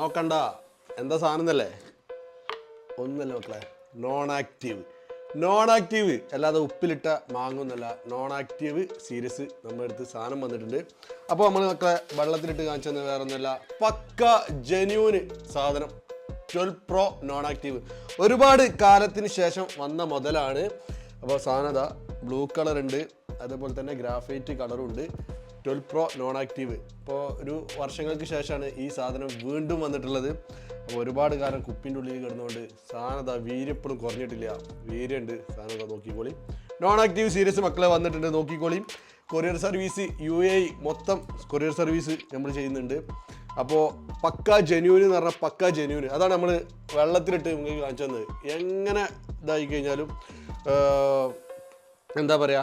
നോക്കണ്ട എന്താ സാധനം എന്നല്ലേ ഒന്നല്ല മക്കളെ നോൺ ആക്റ്റീവ് അല്ലാതെ ഉപ്പിലിട്ട മാങ്ങൊന്നല്ല നോൺ ആക്റ്റീവ് സീരീസ് നമ്മുടെ അടുത്ത് സാധനം വന്നിട്ടുണ്ട്. അപ്പോൾ നമ്മൾ മക്കളെ വെള്ളത്തിലിട്ട് കാണിച്ചു തന്നെ വേറെ ഒന്നുമല്ല, പക്ക ജെന്യൂന് സാധനം 12 Pro നോൺ ആക്റ്റീവ്. ഒരുപാട് കാലത്തിന് ശേഷം വന്ന മുതലാണ്. അപ്പോൾ സാധനം അതാ ബ്ലൂ കളർ ഉണ്ട്, അതേപോലെ തന്നെ ഗ്രാഫൈറ്റ് കളറും ഉണ്ട്. 12 Pro നോൺ ആക്റ്റീവ്. ഇപ്പോൾ ഒരു വർഷങ്ങൾക്ക് ശേഷമാണ് ഈ സാധനം വീണ്ടും വന്നിട്ടുള്ളത്. അപ്പോൾ ഒരുപാട് കാലം കുപ്പിൻ്റെ ഉള്ളിൽ കിടന്നുകൊണ്ട് സാധനം അതാ വീര്യപ്പോഴും കുറഞ്ഞിട്ടില്ല, വീര്യമുണ്ട് സാധനം അതാ. നോക്കിക്കോളി, നോൺ ആക്റ്റീവ് സീരീസ് മക്കളെ വന്നിട്ടുണ്ട്, നോക്കിക്കോളി. കൊറിയർ സർവീസ് UAE മൊത്തം കൊറിയർ സർവീസ് നമ്മൾ ചെയ്യുന്നുണ്ട്. അപ്പോൾ പക്ക ജെന്യൂന് എന്ന് പറഞ്ഞാൽ പക്ക ജെന്യൂന്, അതാണ് നമ്മൾ വെള്ളത്തിലിട്ട് നിങ്ങൾക്ക് കാണിച്ചു തന്നത്. എങ്ങനെ ഇതായി കഴിഞ്ഞാലും എന്താ പറയുക,